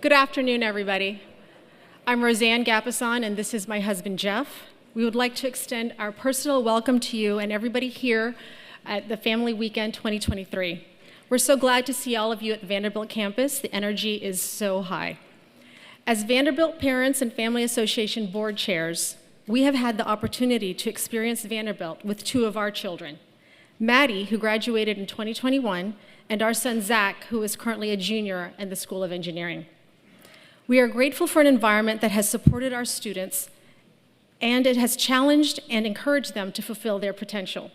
Good afternoon, everybody. I'm Roseanne Gapasan, and this is my husband, Jeff. We would like to extend our personal welcome to you and everybody here at the Family Weekend 2023. We're so glad to see all of you at the Vanderbilt campus. The energy is so high. As Vanderbilt Parents and Family Association board chairs, we have had the opportunity to experience Vanderbilt with two of our children, Maddie, who graduated in 2021, and our son, Zach, who is currently a junior in the School of Engineering. We are grateful for an environment that has supported our students, and it has challenged and encouraged them to fulfill their potential.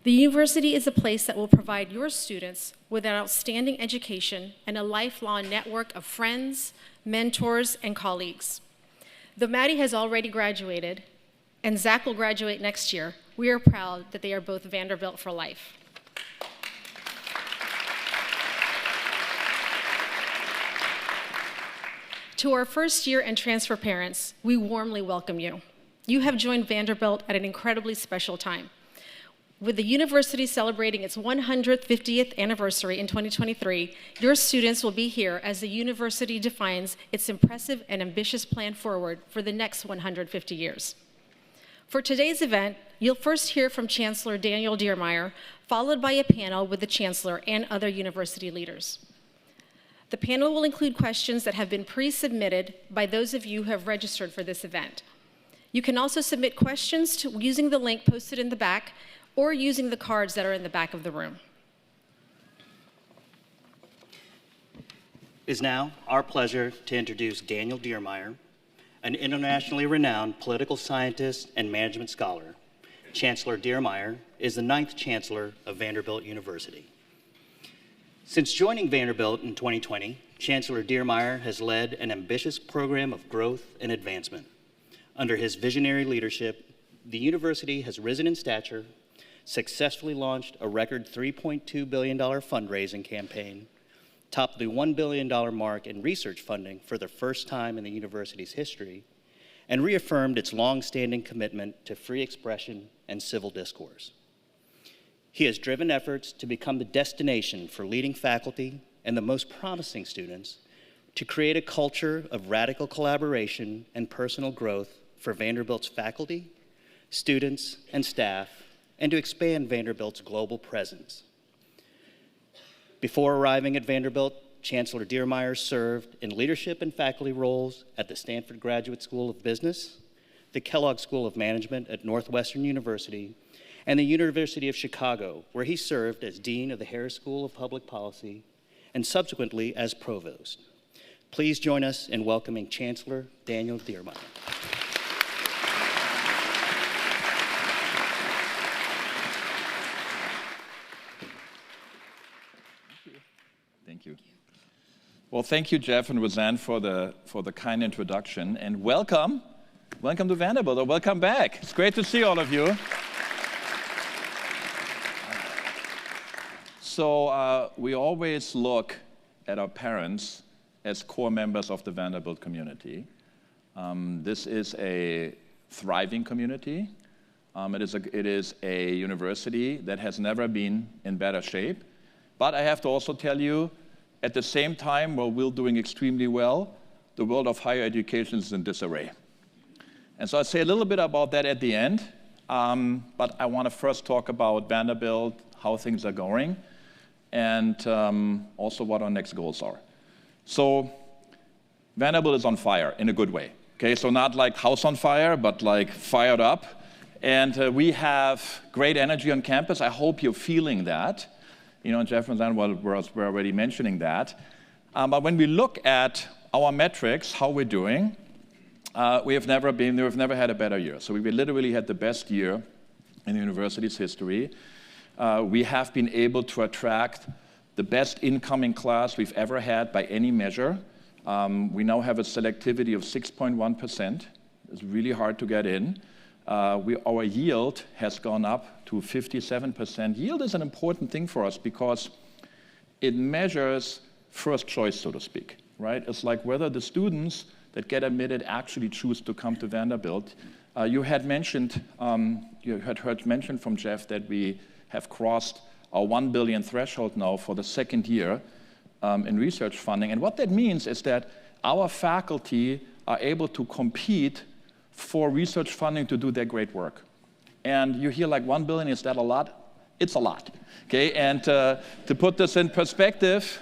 The university is a place that will provide your students with an outstanding education and a lifelong network of friends, mentors, and colleagues. Though Maddie has already graduated, and Zach will graduate next year, we are proud that they are both Vanderbilt for life. To our first year and transfer parents, we warmly welcome you. You have joined Vanderbilt at an incredibly special time. With the university celebrating its 150th anniversary in 2023, your students will be here as the university defines its impressive and ambitious plan forward for the next 150 years. For today's event, you'll first hear from Chancellor Daniel Diermeier, followed by a panel with the Chancellor and other university leaders. The panel will include questions that have been pre-submitted by those of you who have registered for this event. You can also submit questions using the link posted in the back or using the cards that are in the back of the room. It is now our pleasure to introduce Daniel Diermeier, an internationally renowned political scientist and management scholar. Chancellor Diermeier is the 9th Chancellor of Vanderbilt University. Since joining Vanderbilt in 2020, Chancellor Diermeier has led an ambitious program of growth and advancement. Under his visionary leadership, the university has risen in stature, successfully launched a record $3.2 billion fundraising campaign, topped the $1 billion mark in research funding for the first time in the university's history, and reaffirmed its long-standing commitment to free expression and civil discourse. He has driven efforts to become the destination for leading faculty and the most promising students, to create a culture of radical collaboration and personal growth for Vanderbilt's faculty, students, and staff, and to expand Vanderbilt's global presence. Before arriving at Vanderbilt, Chancellor Diermeier served in leadership and faculty roles at the Stanford Graduate School of Business, the Kellogg School of Management at Northwestern University, and the University of Chicago, where he served as Dean of the Harris School of Public Policy and subsequently as Provost. Please join us in welcoming Chancellor Daniel Diermeier. Thank you. Well, thank you, Jeff and Roseanne, for the kind introduction, and welcome to Vanderbilt, or welcome back. It's great to see all of you. So we always look at our parents as core members of the Vanderbilt community. This is a thriving community. It is a university that has never been in better shape. But I have to also tell you, at the same time, while we're doing extremely well, the world of higher education is in disarray. And so I'll say a little bit about that at the end, but I want to first talk about Vanderbilt, how things are going, and also what our next goals are. So Vanderbilt is on fire in a good way. Okay, so not like house on fire, but like fired up. And we have great energy on campus. I hope you're feeling that. You know, Jeff and Dan were already mentioning that. But when we look at our metrics, how we're doing, we've never had a better year. So we literally had the best year in the university's history. We have been able to attract the best incoming class we've ever had by any measure. We now have a selectivity of 6.1%. It's really hard to get in. Our yield has gone up to 57%. Yield is an important thing for us because it measures first choice, so to speak, right? It's like whether the students that get admitted actually choose to come to Vanderbilt. You had heard mentioned from Jeff that we have crossed our 1 billion threshold now for the second year in research funding. And what that means is that our faculty are able to compete for research funding to do their great work. And you hear like 1 billion, is that a lot? It's a lot, okay? And to put this in perspective,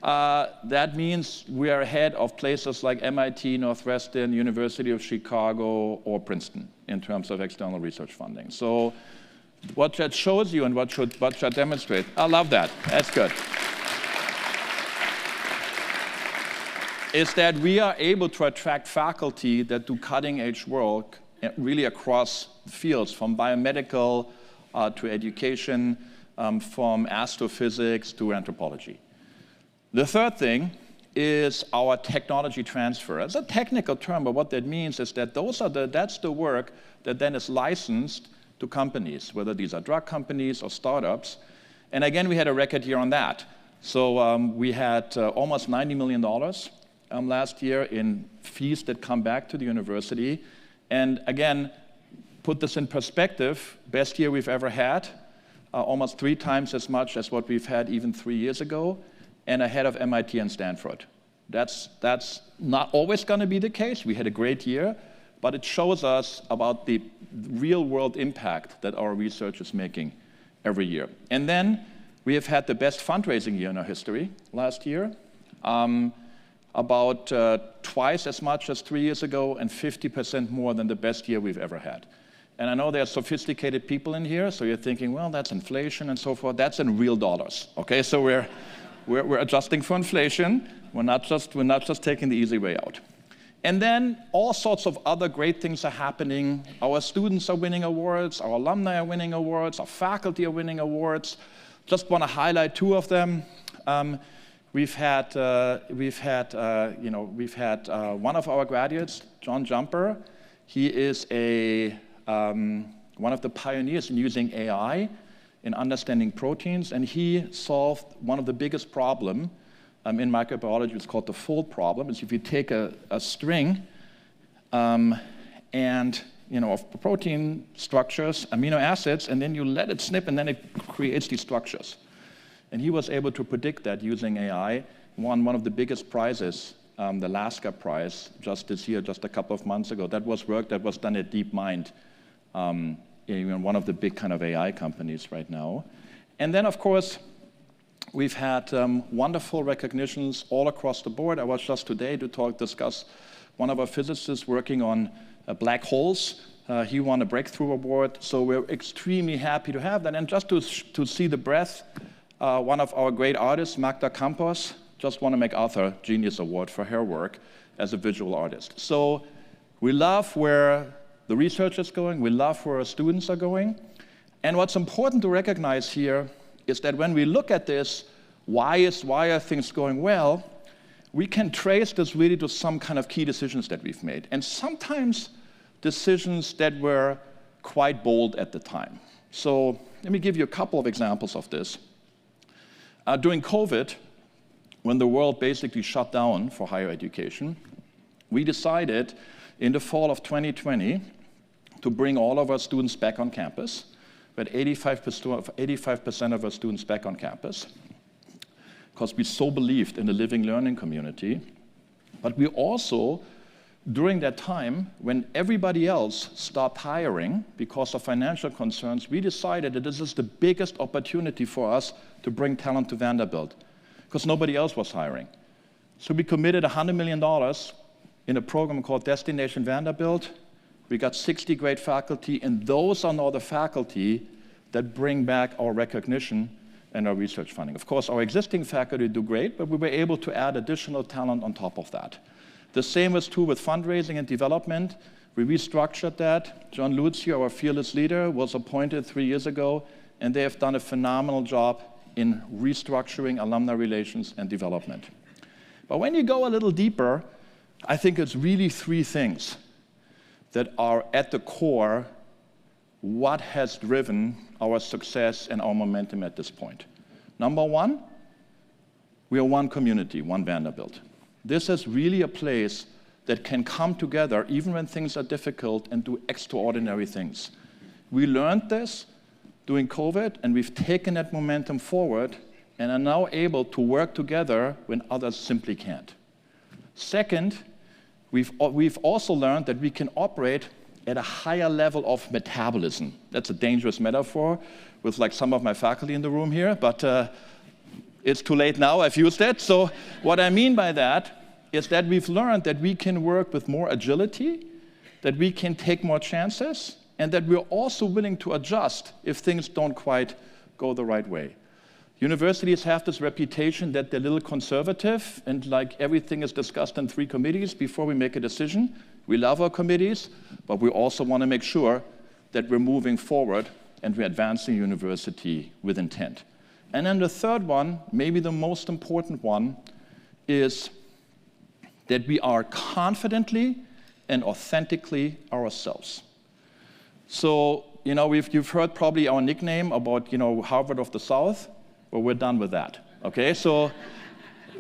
that means we are ahead of places like MIT, Northwestern, University of Chicago, or Princeton in terms of external research funding. So what that shows you and what should demonstrate, I love that, that's good, is that we are able to attract faculty that do cutting-edge work really across fields, from biomedical to education, from astrophysics to anthropology. The third thing is our technology transfer. It's a technical term, but what that means is that that's the work that then is licensed to companies, whether these are drug companies or startups. And again, we had a record year on that. So we had almost $90 million last year in fees that come back to the university. And again, put this in perspective, best year we've ever had, almost 3 times as much as what we've had even 3 years ago, and ahead of MIT and Stanford. That's not always going to be the case. We had a great year, but it shows us about the real-world impact that our research is making every year. And then we have had the best fundraising year in our history last year, about twice as much as 3 years ago and 50% more than the best year we've ever had. And I know there are sophisticated people in here, so you're thinking, well, that's inflation and so forth. That's in real dollars, okay? So we're adjusting for inflation. We're not just taking the easy way out. And then all sorts of other great things are happening. Our students are winning awards. Our alumni are winning awards. Our faculty are winning awards. Just want to highlight 2 of them. We've had one of our graduates, John Jumper. He is one of the pioneers in using AI in understanding proteins, and he solved one of the biggest problems in microbiology. It's called the fold problem. It's if you take a string of protein structures, amino acids, and then you let it snip, and then it creates these structures. And he was able to predict that using AI, won one of the biggest prizes, the Lasker Prize, just this year, just a couple of months ago. That was work that was done at DeepMind, one of the big kind of AI companies right now. And then, of course, we've had wonderful recognitions all across the board. I was just today to discuss one of our physicists working on black holes. He won a breakthrough award, so we're extremely happy to have that. And just to see the breadth, one of our great artists, Magda Campos, just won a MacArthur Genius Award for her work as a visual artist. So we love where the research is going. We love where our students are going. And what's important to recognize here is that when we look at this, why are things going well, we can trace this really to some kind of key decisions that we've made. And sometimes decisions that were quite bold at the time. So let me give you a couple of examples of this. During COVID, when the world basically shut down for higher education, we decided in the fall of 2020 to bring all of our students back on campus. We had 85% of our students back on campus because we so believed in the living learning community. But we also, during that time, when everybody else stopped hiring because of financial concerns, we decided that this is the biggest opportunity for us to bring talent to Vanderbilt because nobody else was hiring. So we committed $100 million in a program called Destination Vanderbilt. We got 60 great faculty, and those are now the faculty that bring back our recognition and our research funding. Of course, our existing faculty do great, but we were able to add additional talent on top of that. The same was true with fundraising and development. We restructured that. John Lucio, our fearless leader, was appointed 3 years ago, and they have done a phenomenal job in restructuring alumni relations and development. But when you go a little deeper, I think it's really 3 things that are at the core what has driven our success and our momentum at this point. Number 1, we are one community, one Vanderbilt. This is really a place that can come together even when things are difficult and do extraordinary things. We learned this during COVID, and we've taken that momentum forward and are now able to work together when others simply can't. Second, we've also learned that we can operate at a higher level of metabolism. That's a dangerous metaphor with like some of my faculty in the room here, but it's too late now, I've used it. So what I mean by that is that we've learned that we can work with more agility, that we can take more chances, and that we're also willing to adjust if things don't quite go the right way. Universities have this reputation that they're a little conservative and like everything is discussed in 3 committees before we make a decision. We love our committees, but we also want to make sure that we're moving forward and we're advancing university with intent. And then the third one, maybe the most important one, is that we are confidently and authentically ourselves. So, you've heard probably our nickname about, Harvard of the South. Well, we're done with that, okay? So,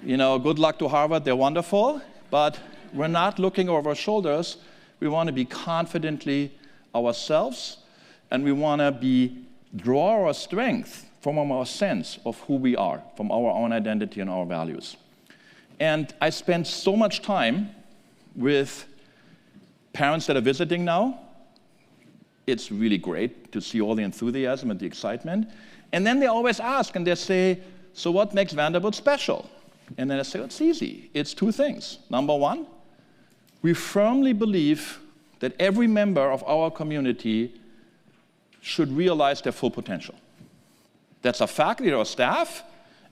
good luck to Harvard, they're wonderful, but we're not looking over our shoulders. We want to be confidently ourselves, and we want to draw our strength from our sense of who we are, from our own identity and our values. And I spend so much time with parents that are visiting now. It's really great to see all the enthusiasm and the excitement. And then they always ask, and they say, so what makes Vanderbilt special? And then I say, it's easy. It's 2 things. Number 1, we firmly believe that every member of our community should realize their full potential. That's our faculty, our staff,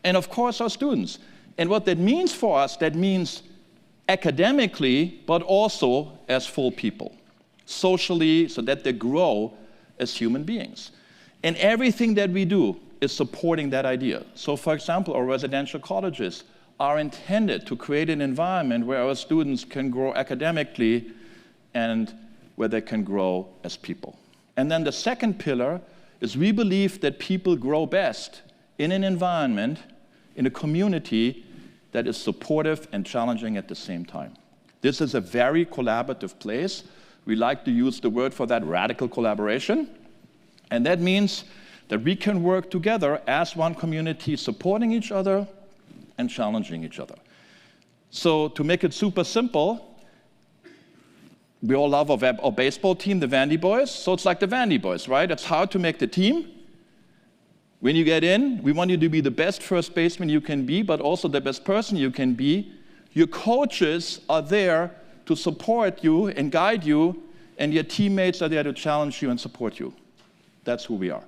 and of course our students. And what that means for us, that means academically, but also as full people, socially, so that they grow as human beings. And everything that we do is supporting that idea. So for example, our residential colleges are intended to create an environment where our students can grow academically and where they can grow as people. And then the second pillar is we believe that people grow best in an environment, in a community that is supportive and challenging at the same time. This is a very collaborative place. We like to use the word for that, radical collaboration. And that means that we can work together as one community, supporting each other and challenging each other. So to make it super simple, we all love our baseball team, the Vandy Boys. So it's like the Vandy Boys, right? It's hard to make the team. When you get in, we want you to be the best first baseman you can be, but also the best person you can be. Your coaches are there to support you and guide you, and your teammates are there to challenge you and support you. That's who we are.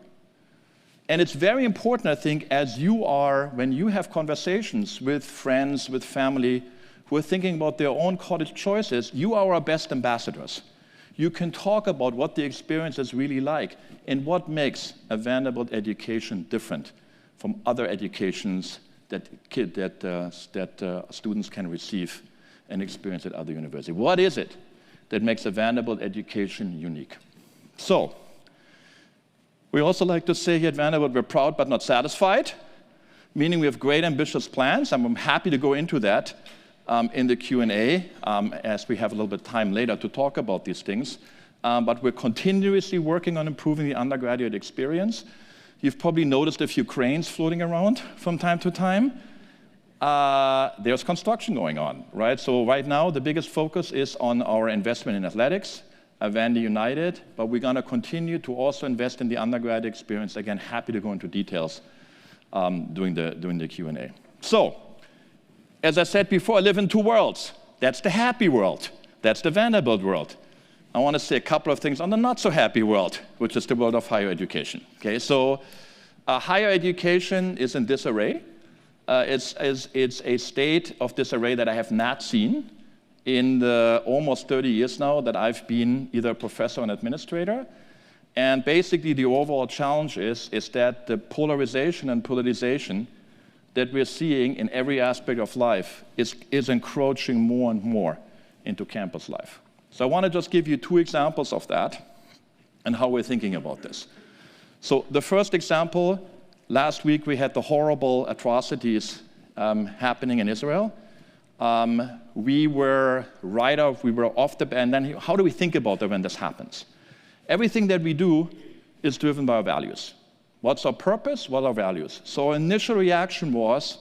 And it's very important, I think, when you have conversations with friends, with family, who are thinking about their own college choices, you are our best ambassadors. You can talk about what the experience is really like and what makes a Vanderbilt education different from other educations that students can receive and experience at other universities. What is it that makes a Vanderbilt education unique? So, we also like to say here at Vanderbilt, we're proud but not satisfied, meaning we have great ambitious plans, and I'm happy to go into that in the Q&A as we have a little bit of time later to talk about these things. But we're continuously working on improving the undergraduate experience. You've probably noticed a few cranes floating around from time to time. There's construction going on, right? So right now, the biggest focus is on our investment in athletics, Vandy United, but we're going to continue to also invest in the undergrad experience. Again, happy to go into details during the Q&A. So, as I said before, I live in 2 worlds. That's the happy world. That's the Vanderbilt world. I want to say a couple of things on the not-so-happy world, which is the world of higher education. Okay, so higher education is in disarray. It's a state of disarray that I have not seen in the almost 30 years now that I've been either a professor or an administrator. And basically, the overall challenge is that the polarization and politicization that we're seeing in every aspect of life is encroaching more and more into campus life. So I want to just give you 2 examples of that and how we're thinking about this. So the first example, last week we had the horrible atrocities happening in Israel. We were off the, and then how do we think about that when this happens? Everything that we do is driven by our values. What's our purpose? What are our values? So our initial reaction was,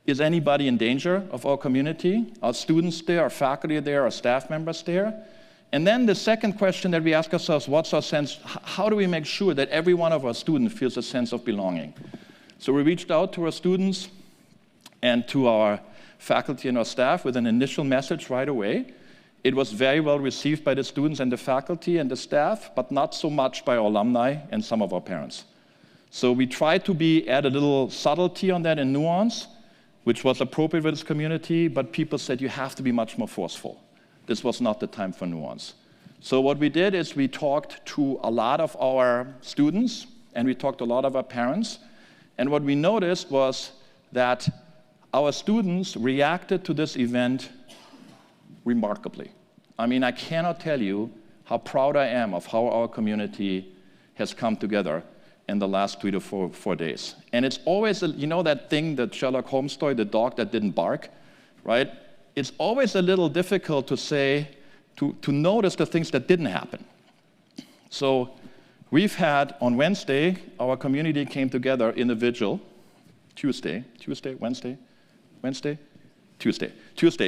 Is anybody in danger of our community? Are students there? Are faculty there? Are staff members there? And then the second question that we ask ourselves, what's our sense, how do we make sure that every one of our students feels a sense of belonging? So we reached out to our students and to our faculty and our staff with an initial message right away. It was very well received by the students and the faculty and the staff, but not so much by our alumni and some of our parents. So we tried to add a little subtlety on that and nuance, which was appropriate with this community, but people said you have to be much more forceful. This was not the time for nuance. So what we did is we talked to a lot of our students, and we talked to a lot of our parents, and what we noticed was that our students reacted to this event remarkably. I mean, I cannot tell you how proud I am of how our community has come together in the last 3 to 4 days. And it's always, you know that thing, the Sherlock Holmes story, the dog that didn't bark, right? It's always a little difficult to say, to notice the things that didn't happen. So we've had, on Wednesday, our community came together in a vigil. Tuesday,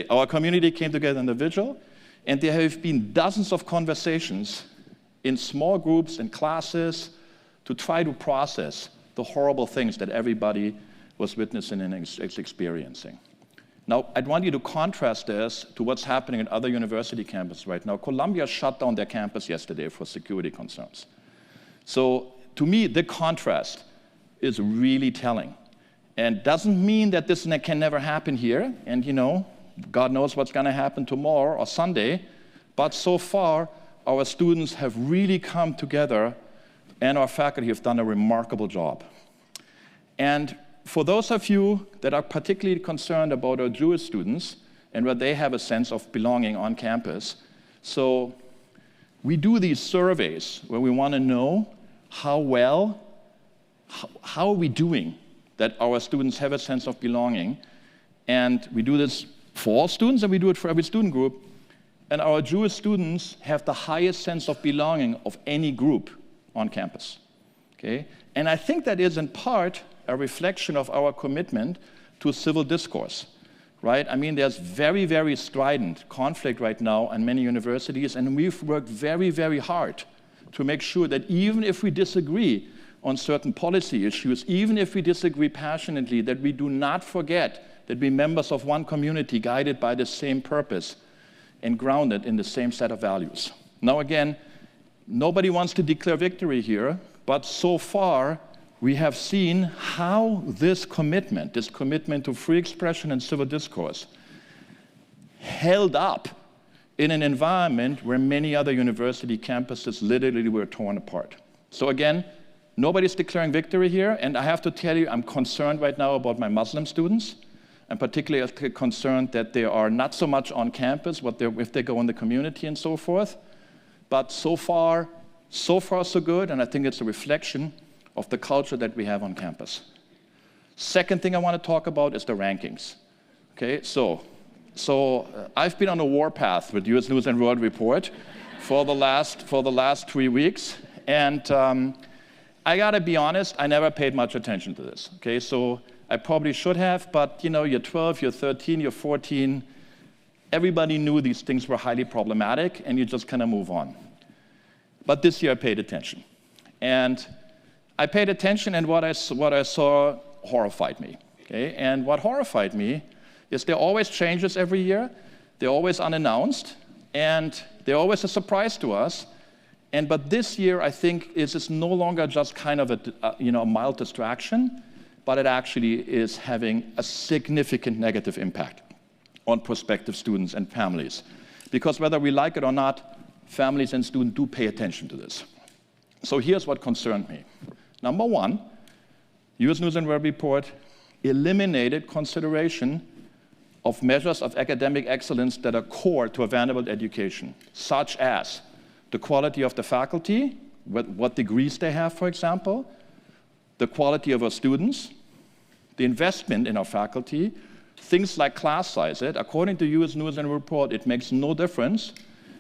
our community came together in the vigil, and there have been dozens of conversations in small groups and classes to try to process the horrible things that everybody was witnessing and experiencing. Now, I'd want you to contrast this to what's happening at other university campuses right now. Columbia shut down their campus yesterday for security concerns. So, to me, the contrast is really telling. And doesn't mean that this can never happen here, and God knows what's going to happen tomorrow or Sunday, but so far, our students have really come together, and our faculty have done a remarkable job. And for those of you that are particularly concerned about our Jewish students and where they have a sense of belonging on campus, so we do these surveys where we want to know how are we doing that our students have a sense of belonging. And we do this for all students, and we do it for every student group. And our Jewish students have the highest sense of belonging of any group on campus. Okay? And I think that is in part a reflection of our commitment to civil discourse. Right? I mean, there's very, very strident conflict right now in many universities, and we've worked very, very hard to make sure that even if we disagree on certain policy issues, even if we disagree passionately, that we do not forget that we're members of one community guided by the same purpose and grounded in the same set of values. Now again, nobody wants to declare victory here, but so far we have seen how this commitment to free expression and civil discourse held up in an environment where many other university campuses literally were torn apart. So again, nobody's declaring victory here, and I have to tell you, I'm concerned right now about my Muslim students. I'm particularly concerned that they are not so much on campus, if they go in the community and so forth. But so far, so good, and I think it's a reflection of the culture that we have on campus. Second thing I want to talk about is the rankings. Okay, so I've been on a warpath with US News and World Report for the last 3 weeks, and I gotta be honest, I never paid much attention to this. Okay, so I probably should have, but you're 12, you're 13, you're 14. Everybody knew these things were highly problematic, and you just kind of move on. But this year I paid attention. And I paid attention, and what I saw horrified me. Okay? And what horrified me is there are always changes every year. They're always unannounced, and they're always a surprise to us. But this year, I think, is no longer just kind of a mild distraction, but it actually is having a significant negative impact on prospective students and families. Because whether we like it or not, families and students do pay attention to this. So here's what concerned me. Number one, US News and World Report eliminated consideration of measures of academic excellence that are core to a Vanderbilt education, such as the quality of the faculty, what degrees they have, for example, the quality of our students, the investment in our faculty, things like class size. According to US News and Report, it makes no difference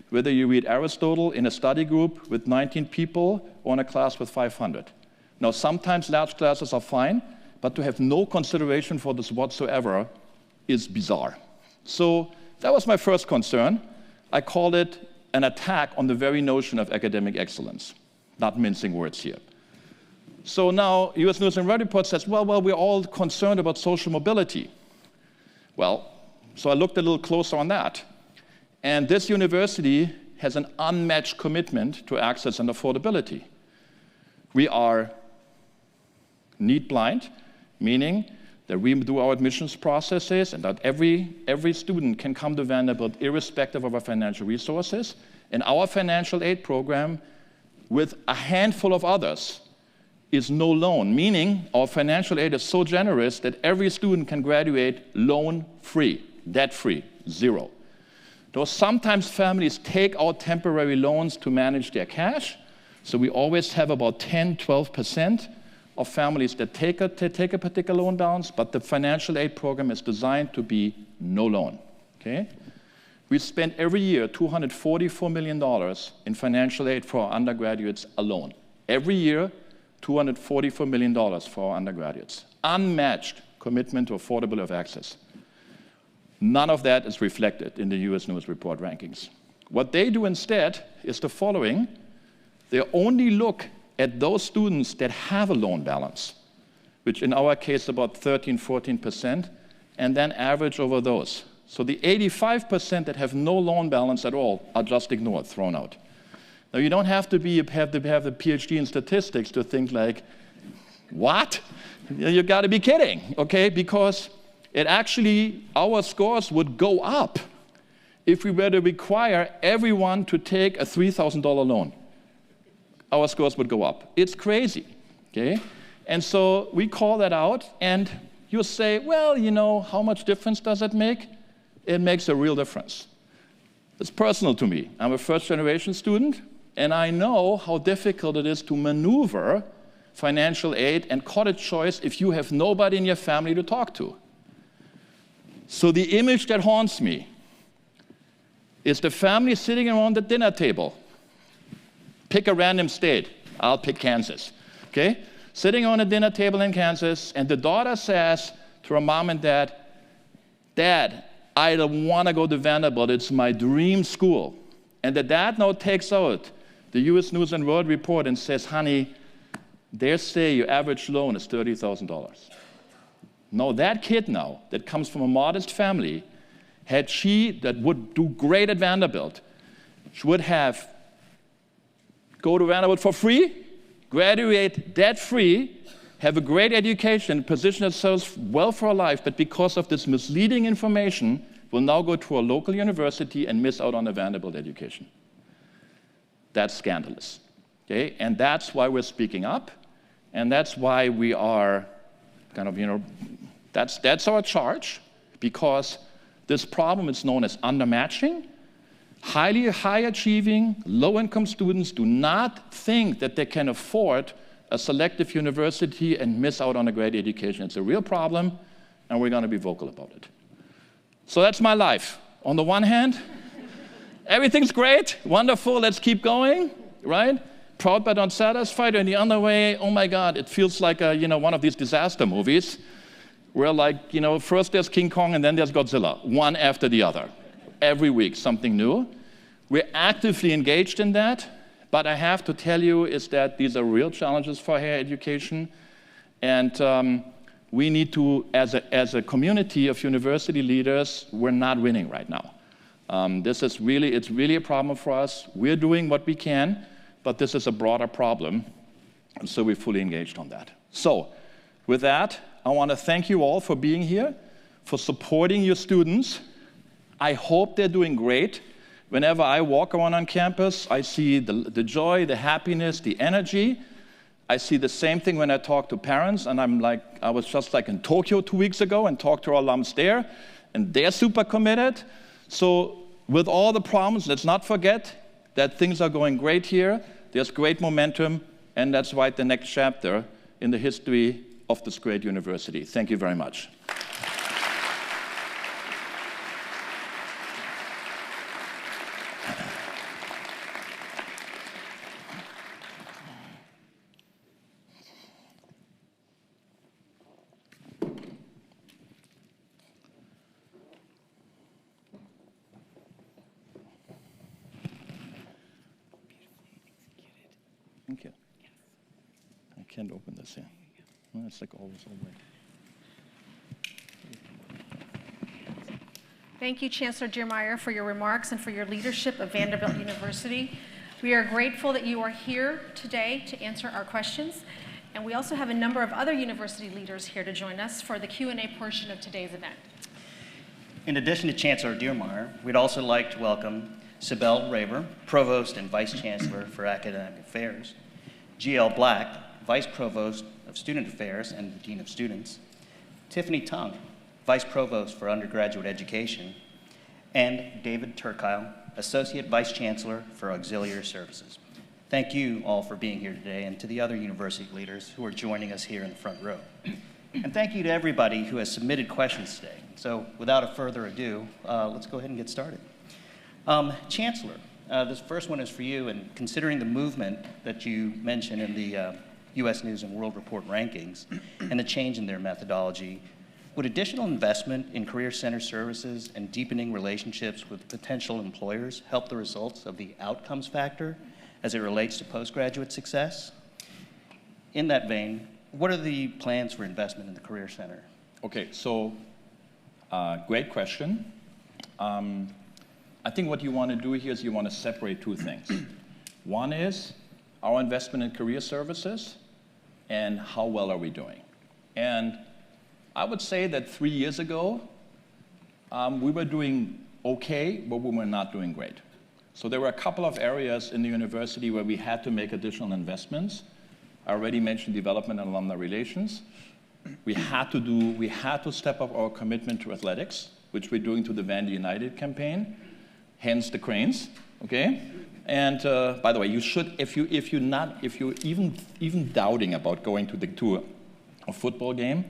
whether you read Aristotle in a study group with 19 people or in a class with 500. Now, sometimes large classes are fine, but to have no consideration for this whatsoever is bizarre. So that was my first concern. I called it an attack on the very notion of academic excellence, not mincing words here. So now US News and World Report says, well, we're all concerned about social mobility. Well, so I looked a little closer on that. And this university has an unmatched commitment to access and affordability. We are need blind, meaning that we do our admissions processes and that every student can come to Vanderbilt irrespective of our financial resources. And our financial aid program, with a handful of others, is no loan, meaning our financial aid is so generous that every student can graduate loan-free, debt-free, zero. Though sometimes families take out temporary loans to manage their cash, so we always have about 10-12% of families that take a particular loan balance, but the financial aid program is designed to be no loan. Okay? We spend every year $244 million in financial aid for our undergraduates alone. Every year, $244 million for our undergraduates. Unmatched commitment to affordability of access. None of that is reflected in the US News Report rankings. What they do instead is the following. They only look at those students that have a loan balance, which in our case about 13-14%, and then average over those. So the 85% that have no loan balance at all are just ignored, thrown out. Now you don't have to have the PhD in statistics to think like, what? You got to be kidding, okay? Because it actually, our scores would go up if we were to require everyone to take a $3,000 loan. Our scores would go up. It's crazy, okay? And so we call that out, and you say, well, you know, how much difference does it make? It makes a real difference. It's personal to me. I'm a first-generation student, and I know how difficult it is to maneuver financial aid and college choice if you have nobody in your family to talk to. So the image that haunts me is the family sitting around the dinner table. Pick a random state. I'll pick Kansas, okay? Sitting on a dinner table in Kansas, and the daughter says to her mom and dad, Dad, I don't want to go to Vanderbilt. It's my dream school. And the dad now takes out the US News and World Report and says, honey, they say your average loan is $30,000. Now that kid now, that comes from a modest family, had she that would do great at Vanderbilt, she would have go to Vanderbilt for free, graduate debt-free, have a great education, position herself well for her life, but because of this misleading information, will now go to a local university and miss out on a Vanderbilt education. That's scandalous, okay? And that's why we're speaking up, and that's why we are kind of, you know, that's our charge, because this problem is known as undermatching. Highly high-achieving, low-income students do not think that they can afford a selective university and miss out on a great education. It's a real problem, and we're going to be vocal about it. So that's my life. On the one hand, everything's great, wonderful, let's keep going, right? Proud but not satisfied. And the other way, oh my God, it feels like one of these disaster movies where, like, first there's King Kong and then there's Godzilla, one after the other. Every week, something new. We're actively engaged in that, but I have to tell you is that these are real challenges for higher education, and we need to, as a community of university leaders, we're not winning right now. It's really a problem for us. We're doing what we can, but this is a broader problem, and so we're fully engaged on that. So, with that, I want to thank you all for being here, for supporting your students. I hope they're doing great. Whenever I walk around on campus, I see the joy, the happiness, the energy. I see the same thing when I talk to parents, and I was just like in Tokyo 2 weeks ago and talked to our alums there, and they're super committed. So with all the problems, let's not forget that things are going great here. There's great momentum, and let's write the next chapter in the history of this great university. Thank you very much. Thank you. I can't open this here. Well, it's like always all white. Thank you, Chancellor Diermeier, for your remarks and for your leadership of Vanderbilt University. We are grateful that you are here today to answer our questions, and we also have a number of other university leaders here to join us for the Q&A portion of today's event. In addition to Chancellor Diermeier, we'd also like to welcome Cybele Raver, Provost and Vice Chancellor for Academic Affairs, G.L. Black, Vice Provost of Student Affairs and Dean of Students, Tiffany Tung, Vice Provost for Undergraduate Education, and David Turkile, Associate Vice Chancellor for Auxiliary Services. Thank you all for being here today, and to the other university leaders who are joining us here in the front row. And thank you to everybody who has submitted questions today. So without further ado, let's go ahead and get started. Chancellor, this first one is for you, and considering the movement that you mentioned in the U.S. News and World Report rankings and the change in their methodology, would additional investment in Career Center services and deepening relationships with potential employers help the results of the outcomes factor as it relates to postgraduate success? In that vein, what are the plans for investment in the Career Center? Okay, so great question. I think what you want to do here is you want to separate two things. One is our investment in career services and how well are we doing. And I would say that 3 years ago, we were doing okay, but we were not doing great. So there were a couple of areas in the university where we had to make additional investments. I already mentioned development and alumni relations. We had to step up our commitment to athletics, which we're doing through the Vandy United campaign, hence the cranes, okay? And by the way, you should, if you're even doubting about going to a football game,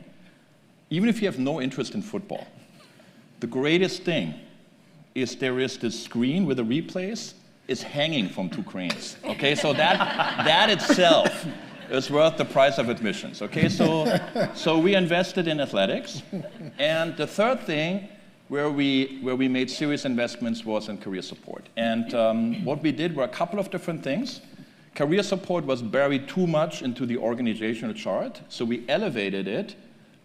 even if you have no interest in football, the greatest thing is there is this screen with the replays is hanging from 2 cranes. Okay, so that itself is worth the price of admissions. Okay, so we invested in athletics, and the third thing where we made serious investments was in career support. And what we did were a couple of different things. Career support was buried too much into the organizational chart, so we elevated it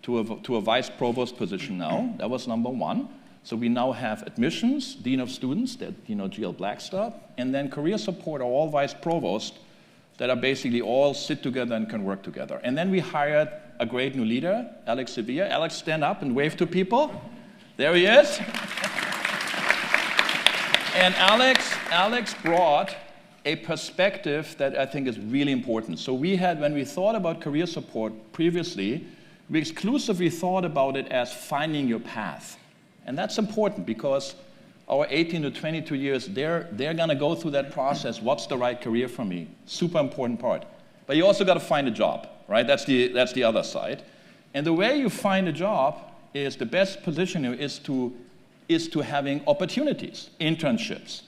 to a vice provost position now. That was number one. So we now have admissions, dean of students, that GL Blackstop, and then career support are all vice provosts that are basically all sit together and can work together. And then we hired a great new leader, Alex Sevilla. Alex, stand up and wave to people. There he is. And Alex brought a perspective that I think is really important. So when we thought about career support previously, we exclusively thought about it as finding your path. And that's important because our 18 to 22 years, they're going to go through that process. What's the right career for me? Super important part. But you also got to find a job, right? That's the other side. And the way you find a job is the best position is to having opportunities, internships,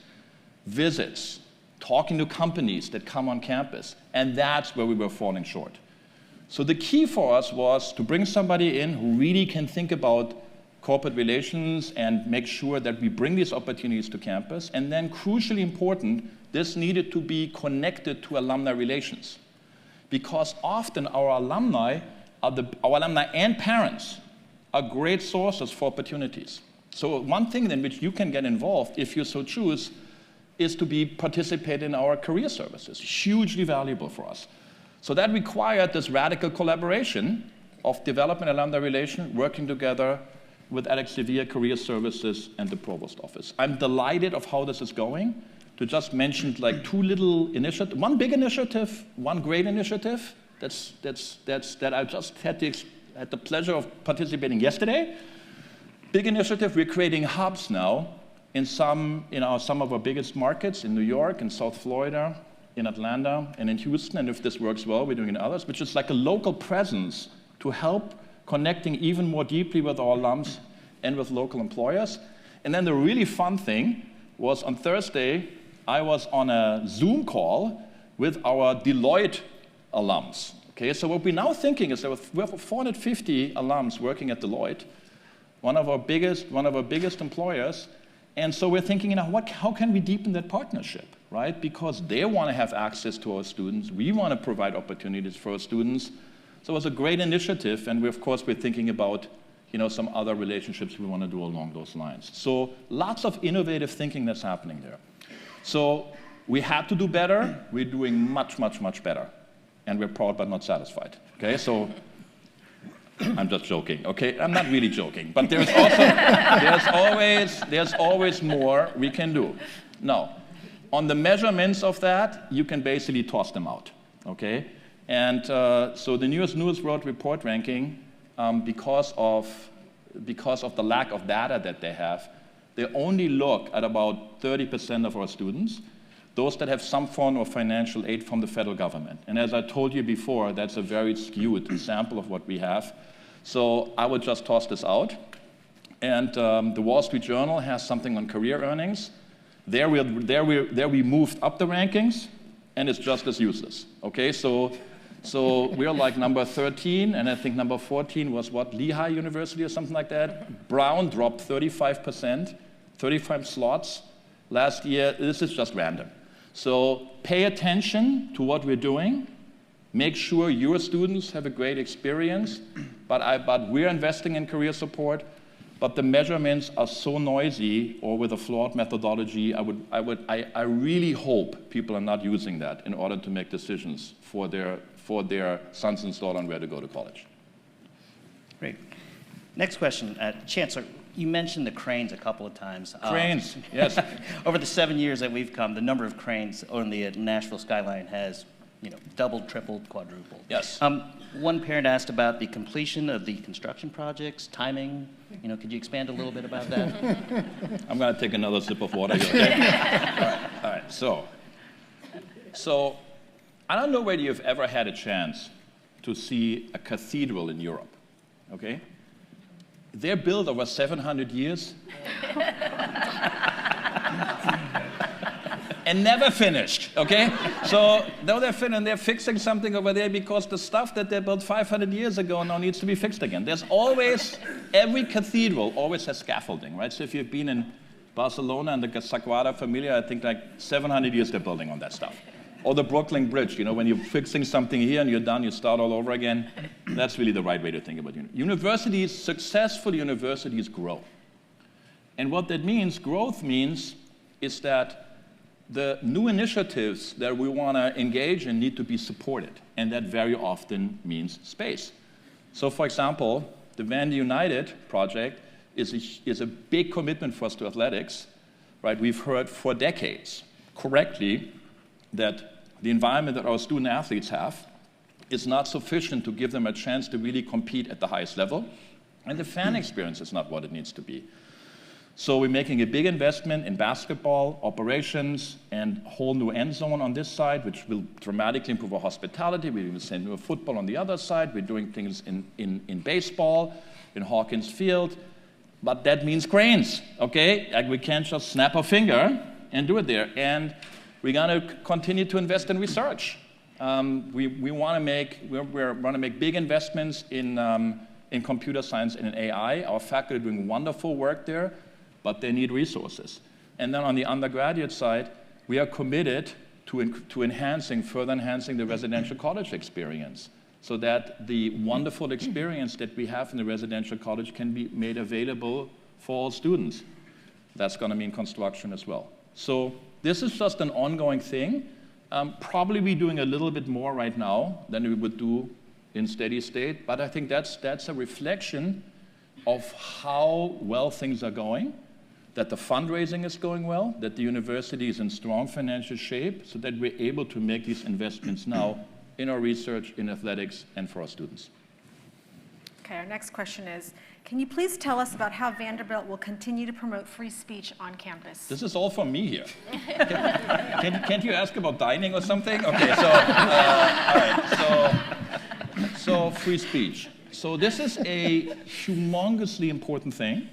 visits, talking to companies that come on campus. And that's where we were falling short. So the key for us was to bring somebody in who really can think about corporate relations and make sure that we bring these opportunities to campus. And then crucially important, this needed to be connected to alumni relations. Because often our alumni and parents are great sources for opportunities. So one thing in which you can get involved, if you so choose, is to participate in our career services. Hugely valuable for us. So that required this radical collaboration of development and alumni relation, working together with Alex Sevilla Career Services and the Provost Office. I'm delighted of how this is going. To just mention like 2 little initiatives, one big initiative, one great initiative that I just had the pleasure of participating yesterday. Big initiative, we're creating hubs now in some of our biggest markets, in New York, in South Florida, in Atlanta, and in Houston, and if this works well, we're doing it in others, which is like a local presence to help connecting even more deeply with our alums and with local employers. And then the really fun thing was on Thursday, I was on a Zoom call with our Deloitte alums. Okay, so what we're now thinking is that we have 450 alums working at Deloitte, one of our biggest employers, And so we're thinking, how can we deepen that partnership, right? Because they want to have access to our students. We want to provide opportunities for our students. So it was a great initiative, and of course, we're thinking about some other relationships we want to do along those lines. So lots of innovative thinking that's happening there. So we had to do better. We're doing much, much, much better. And we're proud but not satisfied. Okay, so I'm just joking. Okay, I'm not really joking, but there's always more we can do. Now, on the measurements of that, you can basically toss them out. Okay, and so the newest News World Report ranking, because of the lack of data that they have, they only look at about 30% of our students, those that have some form of financial aid from the federal government. And as I told you before, that's a very skewed sample of what we have. So I would just toss this out. And the Wall Street Journal has something on career earnings. There we moved up the rankings, and it's just as useless. Okay, so we're like number 13, and I think number 14 was what, Lehigh University or something like that. Brown dropped 35%, 35 slots last year. This is just random. So pay attention to what we're doing. Make sure your students have a great experience. But we're investing in career support. But the measurements are so noisy or with a flawed methodology. I really hope people are not using that in order to make decisions for their sons and daughters on where to go to college. Great. Next question, Chancellor. You mentioned the cranes a couple of times. Cranes, yes. Over the 7 years that we've come, the number of cranes on the Nashville skyline has, doubled, tripled, quadrupled. Yes. One parent asked about the completion of the construction projects, timing. Could you expand a little bit about that? I'm going to take another sip of water here. Okay? All right. So I don't know whether you've ever had a chance to see a cathedral in Europe. Okay. They're built over 700 years and never finished, okay? So though they're fixing something over there because the stuff that they built 500 years ago now needs to be fixed again. Every cathedral always has scaffolding, right? So if you've been in Barcelona and the Sagrada Familia, I think like 700 years they're building on that stuff. Or the Brooklyn Bridge, when you're fixing something here and you're done, you start all over again. That's really the right way to think about universities. Successful universities grow. And what that means, growth means, is that the new initiatives that we want to engage in need to be supported. And that very often means space. So for example, the Vandy United project is a big commitment for us to athletics, right? We've heard for decades, correctly, that the environment that our student athletes have is not sufficient to give them a chance to really compete at the highest level, and the fan experience is not what it needs to be. So we're making a big investment in basketball, operations, and a whole new end zone on this side, which will dramatically improve our hospitality. We will send new football on the other side. We're doing things in baseball, in Hawkins Field, but that means cranes, okay? Like we can't just snap a finger and do it there. And we're going to continue to invest in research. We want to make big investments in computer science and in AI. Our faculty are doing wonderful work there, but they need resources. And then on the undergraduate side, we are committed to further enhancing the residential college experience, so that the wonderful experience that we have in the residential college can be made available for all students. That's going to mean construction as well. So this is just an ongoing thing. Probably we're doing a little bit more right now than we would do in steady state, but I think that's a reflection of how well things are going, that the fundraising is going well, that the university is in strong financial shape, so that we're able to make these investments now in our research, in athletics, and for our students. Okay, our next question is, can you please tell us about how Vanderbilt will continue to promote free speech on campus? This is all from me here. Can't you ask about dining or something? Okay, all right, so free speech. So this is a humongously important thing.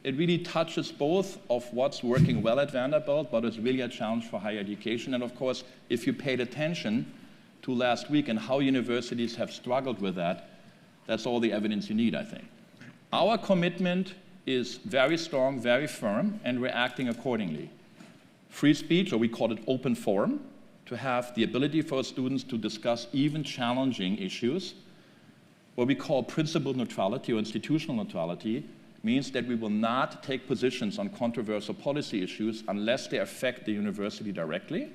It really touches both of what's working well at Vanderbilt, but it's really a challenge for higher education. And of course, if you paid attention to last week and how universities have struggled with that, that's all the evidence you need, I think. Our commitment is very strong, very firm, and we're acting accordingly. Free speech, or we call it open forum, to have the ability for students to discuss even challenging issues. What we call principled neutrality or institutional neutrality means that we will not take positions on controversial policy issues unless they affect the university directly.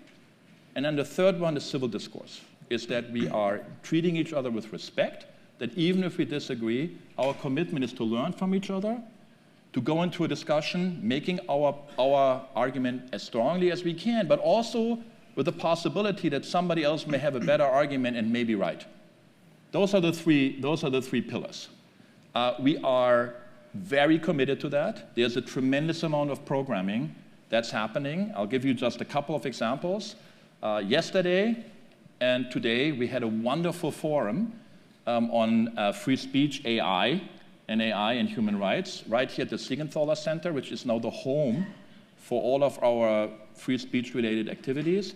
And then the third one is civil discourse, is that we are treating each other with respect, that even if we disagree, our commitment is to learn from each other, to go into a discussion, making our argument as strongly as we can, but also with the possibility that somebody else may have a better argument and may be right. Those are the three pillars. We are very committed to that. There's a tremendous amount of programming that's happening. I'll give you just a couple of examples. Yesterday and today, we had a wonderful forum on free speech, AI and human rights, right here at the Siegenthaler Center, which is now the home for all of our free speech-related activities.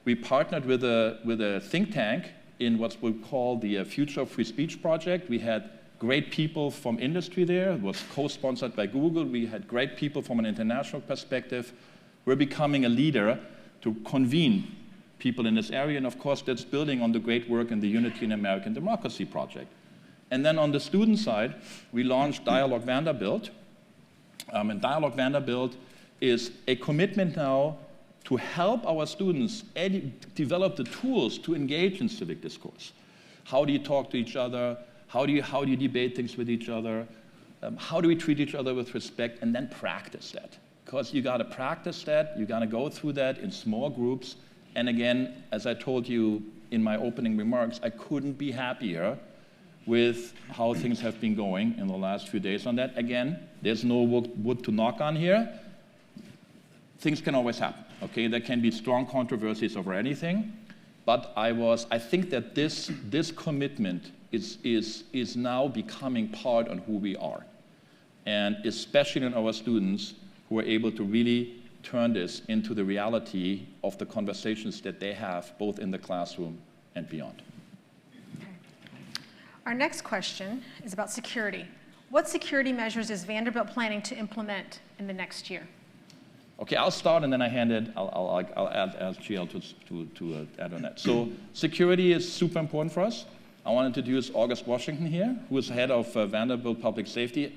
We partnered with a think tank in what we call the Future of Free Speech Project. We had great people from industry there. It was co-sponsored by Google. We had great people from an international perspective. We're becoming a leader to convene people in this area, and of course, that's building on the great work in the Unity in American Democracy Project. And then on the student side, we launched Dialogue Vanderbilt. And Dialogue Vanderbilt is a commitment now to help our students develop the tools to engage in civic discourse. How do you talk to each other? How do you debate things with each other? How do we treat each other with respect? And then practice that. Because you got to practice that. You got to go through that in small groups. And again, as I told you in my opening remarks, I couldn't be happier with how things have been going in the last few days on that. Again, there's no wood to knock on here. Things can always happen, okay? There can be strong controversies over anything, but I think that this commitment is now becoming part of who we are, and especially in our students who are able to really turn this into the reality of the conversations that they have both in the classroom and beyond. Our next question is about security. What security measures is Vanderbilt planning to implement in the next year? Okay, I'll start and then I'll ask GL to add on that. So security is super important for us. I want to introduce August Washington here, who is head of Vanderbilt Public Safety.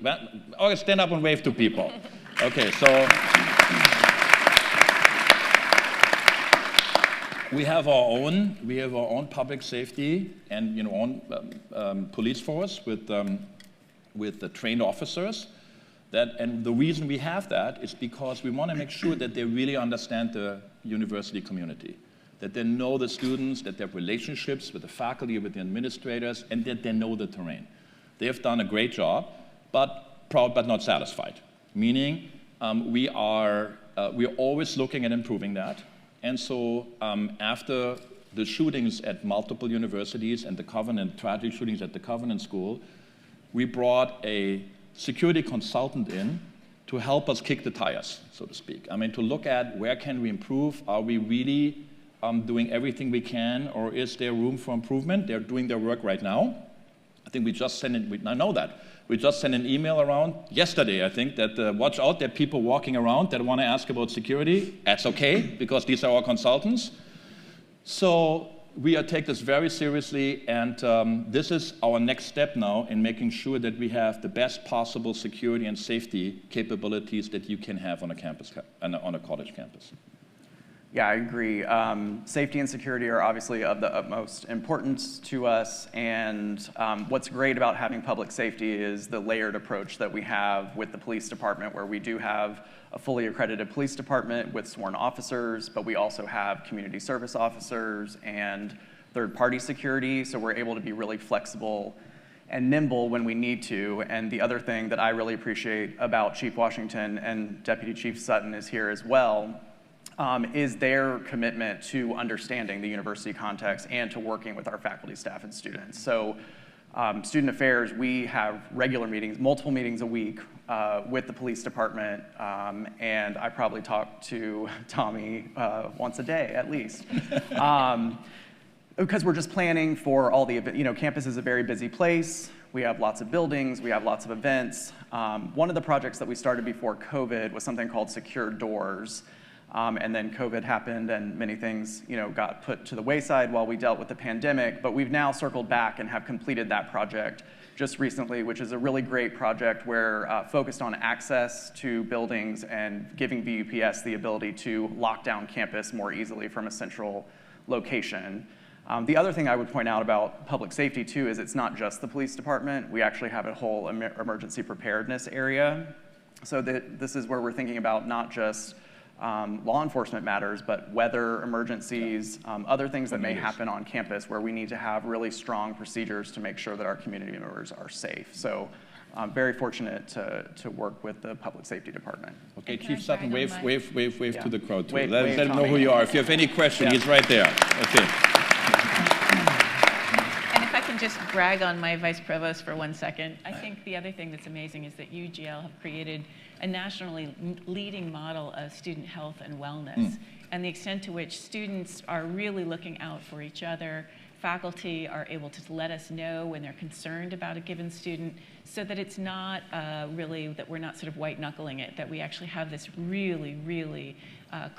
August, stand up and wave to people. Okay, so we have our own public safety and own police force with the trained officers. And the reason we have that is because we want to make sure that they really understand the university community, that they know the students, that they have relationships with the faculty, with the administrators, and that they know the terrain. They have done a great job, but proud but not satisfied, meaning we are always looking at improving that. And so after the shootings at multiple universities and the tragic shootings at the Covenant School, we brought a security consultant in to help us kick the tires, so to speak. I mean, to look at where can we improve? Are we really doing everything we can, or is there room for improvement? They're doing their work right now. I think we just sent it, I know that. We just sent an email around yesterday, I think, that watch out, there are people walking around that want to ask about security. That's okay, because these are our consultants. So we take this very seriously, and this is our next step now in making sure that we have the best possible security and safety capabilities that you can have on a campus, on a college campus. Yeah, I agree. Safety and security are obviously of the utmost importance to us, and what's great about having public safety is the layered approach that we have with the police department, where we do have a fully accredited police department with sworn officers, but we also have community service officers and third-party security, so we're able to be really flexible and nimble when we need to. And the other thing that I really appreciate about Chief Washington, and Deputy Chief Sutton is here as well, is their commitment to understanding the university context and to working with our faculty, staff, and students. So student affairs, we have regular meetings, multiple meetings a week with the police department, and I probably talk to Tommy once a day at least. because we're just planning for all the, campus is a very busy place. We have lots of buildings, we have lots of events. One of the projects that we started before COVID was something called Secure Doors. And then COVID happened and many things, got put to the wayside while we dealt with the pandemic. But we've now circled back and have completed that project just recently, which is a really great project where focused on access to buildings and giving VUPS the ability to lock down campus more easily from a central location. The other thing I would point out about public safety too is it's not just the police department. We actually have a whole emergency preparedness area. So this is where we're thinking about not just law enforcement matters, but weather emergencies, other things that may happen on campus where we need to have really strong procedures to make sure that our community members are safe. So I'm very fortunate to work with the public safety department. Okay, Chief Sutton, wave to the crowd too. Wave, Let wave, them know Tommy. who you are. If you have any question, he's right there. Okay. And if I can just brag on my vice provost for 1 second, I think the other thing that's amazing is that UGL have created a nationally leading model of student health and wellness, and the extent to which students are really looking out for each other. Faculty are able to let us know when they're concerned about a given student, so that it's not really that we're not sort of white knuckling it, that we actually have this really, really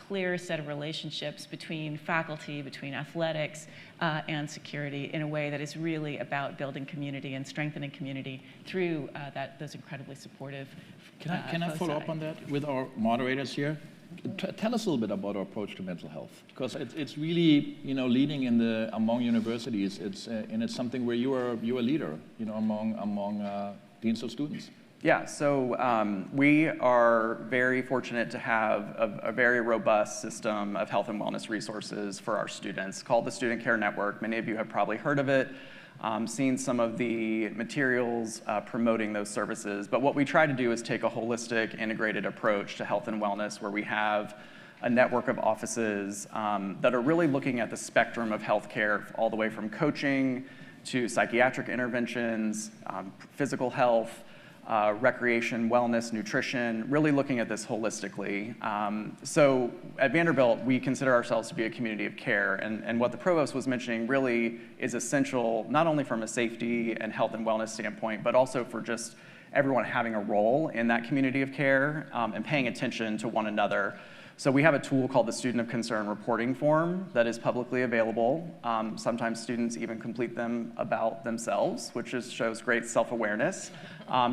clear set of relationships between faculty, between athletics, and security in a way that is really about building community and strengthening community through those incredibly supportive Can I follow up on that with our moderators here? Tell us a little bit about our approach to mental health, because it's really leading among universities. It's something where you're a leader, among deans of students. Yeah, so we are very fortunate to have a very robust system of health and wellness resources for our students called the Student Care Network. Many of you have probably heard of it. Seen some of the materials promoting those services. But what we try to do is take a holistic, integrated approach to health and wellness where we have a network of offices that are really looking at the spectrum of healthcare, all the way from coaching to psychiatric interventions, physical health, recreation, wellness, nutrition, really looking at this holistically. So at Vanderbilt, we consider ourselves to be a community of care, and what the provost was mentioning really is essential, not only from a safety and health and wellness standpoint, but also for just everyone having a role in that community of care and paying attention to one another. So we have a tool called the Student of Concern reporting form that is publicly available. Sometimes students even complete them about themselves, which shows great self-awareness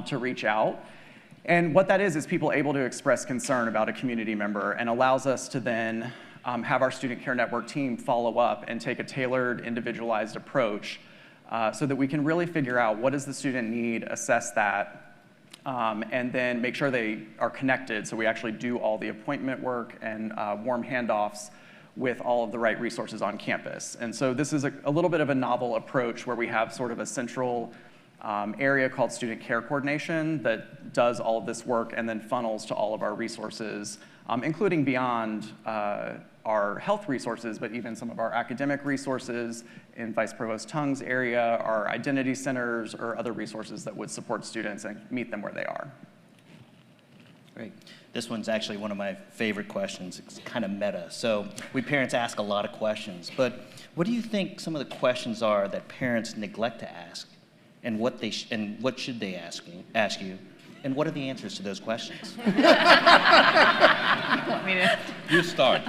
to reach out. And what that is people able to express concern about a community member, and allows us to then have our Student Care Network team follow up and take a tailored, individualized approach so that we can really figure out what does the student need, assess that, and then make sure they are connected, so we actually do all the appointment work and warm handoffs with all of the right resources on campus. And so this is a little bit of a novel approach where we have sort of a central area called Student Care Coordination that does all of this work and then funnels to all of our resources, including beyond our health resources, but even some of our academic resources in Vice Provost Tung's area, our identity centers, or other resources that would support students and meet them where they are. Great. This one's actually one of my favorite questions. It's kind of meta. So we parents ask a lot of questions, but what do you think some of the questions are that parents neglect to ask, and what should they ask you? And what are the answers to those questions? You want me to? You start.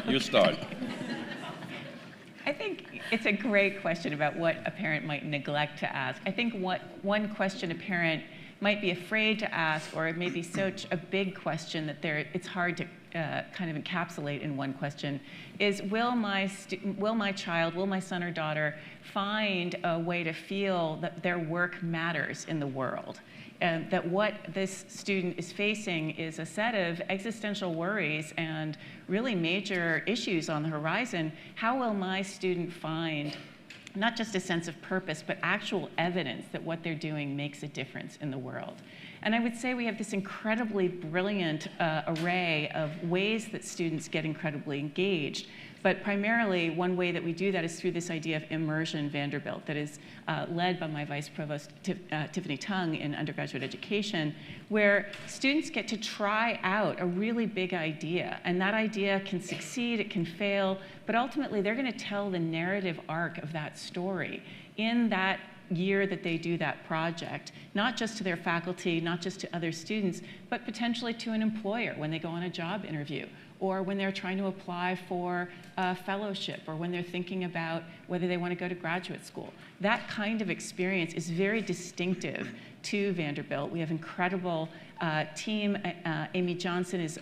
I think it's a great question about what a parent might neglect to ask. I think one question a parent might be afraid to ask, or it may be such a big question that it's hard to kind of encapsulate in one question, is will my child, will my son or daughter find a way to feel that their work matters in the world? And that what this student is facing is a set of existential worries and really major issues on the horizon. How will my student find not just a sense of purpose, but actual evidence that what they're doing makes a difference in the world? And I would say we have this incredibly brilliant array of ways that students get incredibly engaged. But primarily, one way that we do that is through this idea of Immersion Vanderbilt that is led by my Vice Provost, Tiffany Tung, in undergraduate education, where students get to try out a really big idea. And that idea can succeed, it can fail, but ultimately they're going to tell the narrative arc of that story in that year that they do that project, not just to their faculty, not just to other students, but potentially to an employer when they go on a job interview, or when they're trying to apply for a fellowship, or when they're thinking about whether they want to go to graduate school. That kind of experience is very distinctive to Vanderbilt. We have incredible team. Amy Johnson is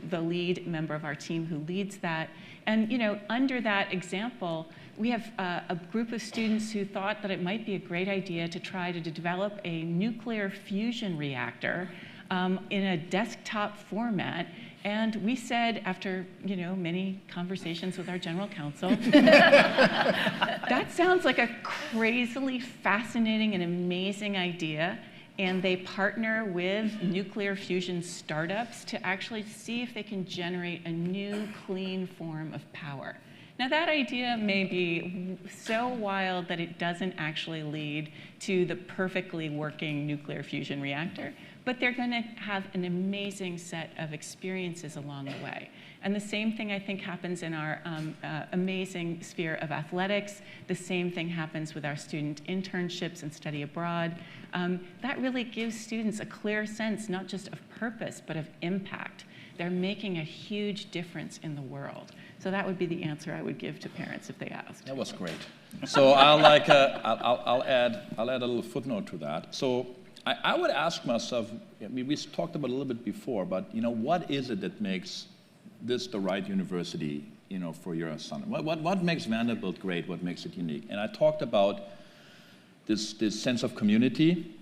the lead member of our team who leads that. And under that example, we have a group of students who thought that it might be a great idea to try to develop a nuclear fusion reactor in a desktop format. And we said, after many conversations with our general counsel, that sounds like a crazily fascinating and amazing idea. And they partner with nuclear fusion startups to actually see if they can generate a new, clean form of power. Now, that idea may be so wild that it doesn't actually lead to the perfectly working nuclear fusion reactor, but they're going to have an amazing set of experiences along the way. And the same thing, I think, happens in our amazing sphere of athletics. The same thing happens with our student internships and study abroad. That really gives students a clear sense, not just of purpose, but of impact. They're making a huge difference in the world. So that would be the answer I would give to parents if they asked. That was great. So I'll add a little footnote to that. So I would ask myself, I mean, we talked about it a little bit before, but what is it that makes this the right university, for your son? What makes Vanderbilt great? What makes it unique? And I talked about this sense of community,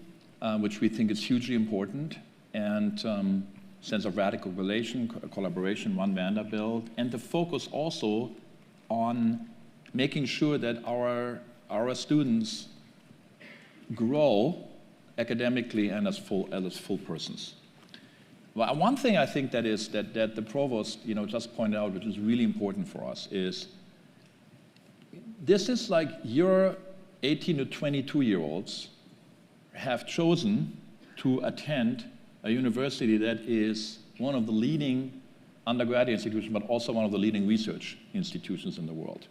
which we think is hugely important, and sense of radical collaboration, One Vanderbilt, and the focus also on making sure that our students grow academically and as full persons. Well, one thing I think that the provost just pointed out, which is really important for us, is this is like your 18 to 22-year-olds have chosen to attend a university that is one of the leading undergraduate institutions, but also one of the leading research institutions in the world.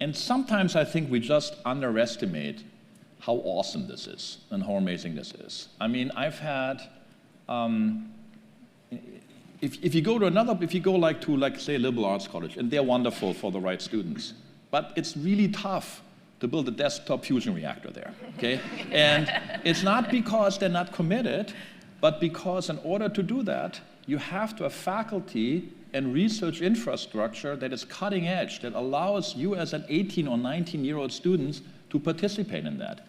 And sometimes I think we just underestimate how awesome this is and how amazing this is. I mean, I've had, if you go to say liberal arts college, and they're wonderful for the right students, but it's really tough to build a desktop fusion reactor there, okay? And it's not because they're not committed, but because in order to do that, you have to have faculty and research infrastructure that is cutting edge, that allows you as an 18 or 19-year-old students to participate in that.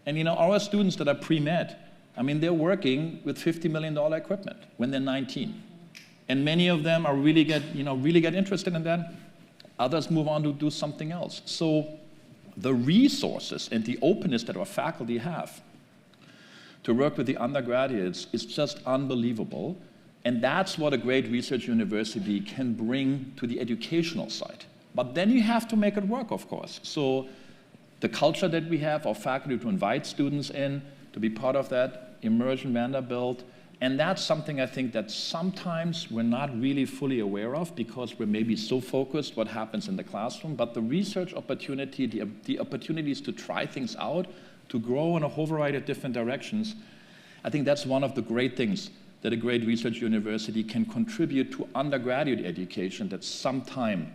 And our students that are pre-med, I mean, they're working with $50 million equipment when they're 19. And many of them are really get interested in that. Others move on to do something else. So the resources and the openness that our faculty have to work with the undergraduates is just unbelievable. And that's what a great research university can bring to the educational side. But then you have to make it work, of course. So the culture that we have, our faculty to invite students in, to be part of that Immersion Vanderbilt, and that's something I think that sometimes we're not really fully aware of because we're maybe so focused what happens in the classroom, but the research opportunity, the opportunities to try things out, to grow in a whole variety of different directions, I think that's one of the great things that a great research university can contribute to undergraduate education that's sometimes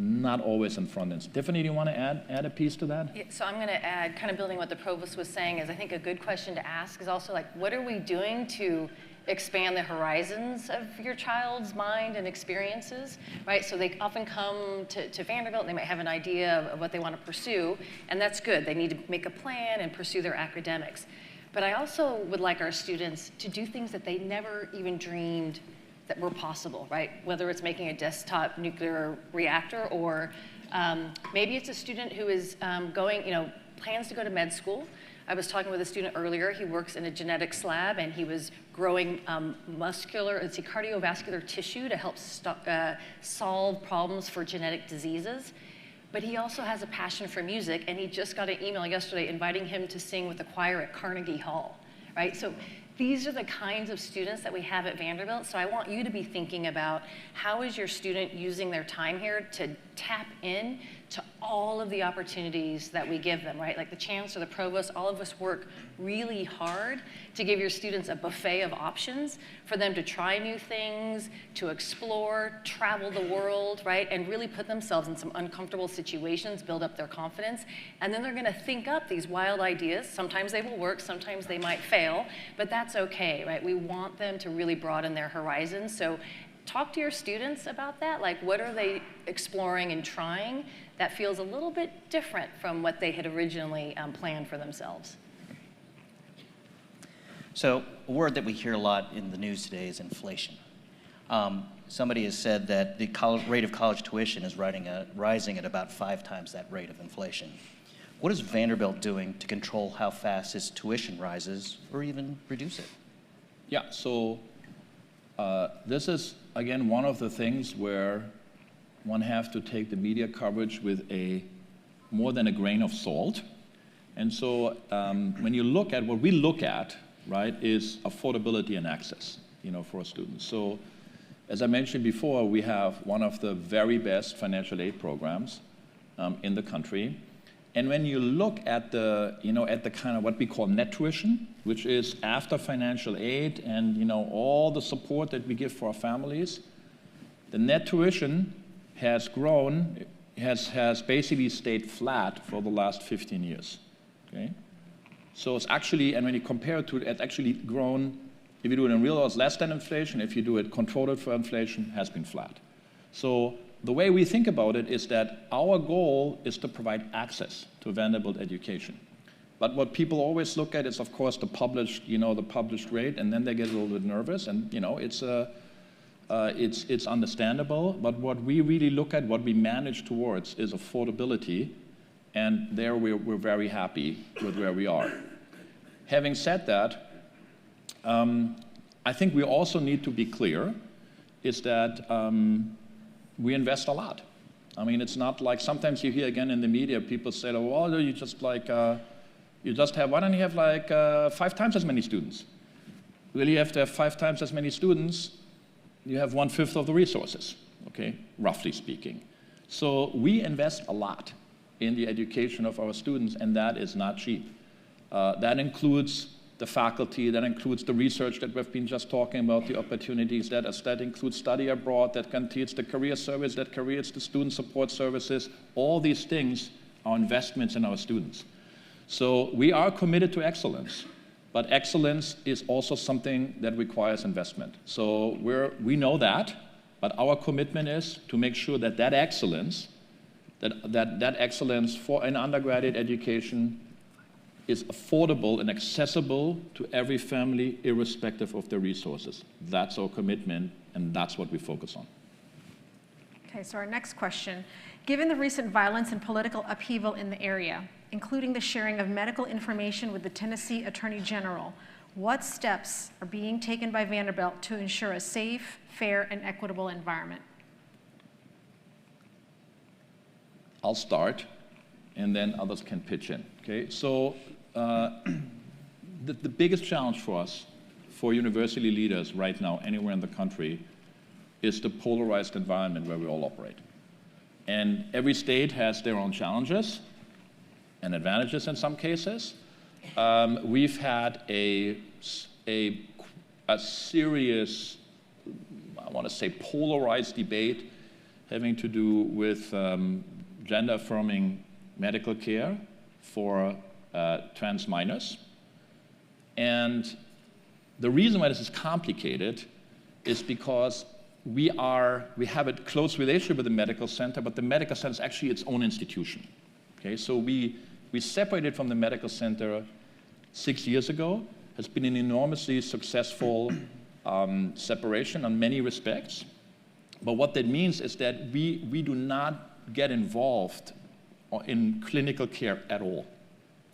not always in front end. Tiffany, do you want to add a piece to that? Yeah, so I'm going to add, kind of building what the provost was saying, is I think a good question to ask is also like, what are we doing to expand the horizons of your child's mind and experiences, right? So they often come to Vanderbilt, and they might have an idea of what they want to pursue, and that's good. They need to make a plan and pursue their academics. But I also would like our students to do things that they never even dreamed that were possible, right? Whether it's making a desktop nuclear reactor or Maybe it's a student who is plans to go to med school. I was talking with a student earlier. He works in a genetics lab, and he was growing cardiovascular tissue to help solve problems for genetic diseases. But he also has a passion for music, and he just got an email yesterday inviting him to sing with the choir at Carnegie Hall, right? So these are the kinds of students that we have at Vanderbilt. So I want you to be thinking about how is your student using their time here to tap in to all of the opportunities that we give them, right? Like the chancellor, the provost, all of us work really hard to give your students a buffet of options for them to try new things, to explore, travel the world, right? And really put themselves in some uncomfortable situations, build up their confidence, and then they're gonna think up these wild ideas. Sometimes they will work, sometimes they might fail, but that's okay, right? We want them to really broaden their horizons. So talk to your students about that. Like, what are they exploring and trying that feels a little bit different from what they had originally planned for themselves? So a word that we hear a lot in the news today is inflation. Somebody has said that the rate of college tuition is rising at about 5 times that rate of inflation. What is Vanderbilt doing to control how fast its tuition rises or even reduce it? Yeah, so this is, again, one of the things where one has to take the media coverage with more than a grain of salt. And so when you look at what we look at, right, is affordability and access, for students. So as I mentioned before, we have one of the very best financial aid programs in the country. And when you look at the kind of what we call net tuition, which is after financial aid and all the support that we give for our families, the net tuition has grown, has basically stayed flat for the last 15 years. Okay? So it's actually, and when you compare it to, it's actually grown, if you do it in real dollars, less than inflation. If you do it controlled for inflation, has been flat. So the way we think about it is that our goal is to provide access to Vanderbilt education. But what people always look at is, of course, the published rate, and then they get a little bit nervous, and it's understandable. But what we really look at, what we manage towards, is affordability, and there we're very happy with where we are. Having said that, I think we also need to be clear, is that we invest a lot. I mean, it's not like sometimes you hear again in the media people say, oh, well, you just why don't you have 5 times as many students? Really, you have to have 5 times as many students, you have 1/5 of the resources, okay, roughly speaking. So we invest a lot in the education of our students, and that is not cheap. That includes the faculty, that includes the research that we've been just talking about, the opportunities, that includes study abroad, that includes the career service, that includes the student support services. All these things are investments in our students. So we are committed to excellence, but excellence is also something that requires investment. So we know that, but our commitment is to make sure that excellence, that excellence for an undergraduate education is affordable and accessible to every family, irrespective of their resources. That's our commitment, and that's what we focus on. Okay, so our next question. Given the recent violence and political upheaval in the area, including the sharing of medical information with the Tennessee Attorney General, what steps are being taken by Vanderbilt to ensure a safe, fair, and equitable environment? I'll start, and then others can pitch in. Okay, so the biggest challenge for us, for university leaders right now, anywhere in the country, is the polarized environment where we all operate. And every state has their own challenges and advantages in some cases. We've had a serious, I want to say, polarized debate having to do with gender-affirming medical care for trans minors. And the reason why this is complicated is because we have a close relationship with the medical center, but the medical center is actually its own institution. Okay, so we separated from the medical center 6 years ago. Has been an enormously successful separation on many respects. But what that means is that we do not get involved in clinical care at all.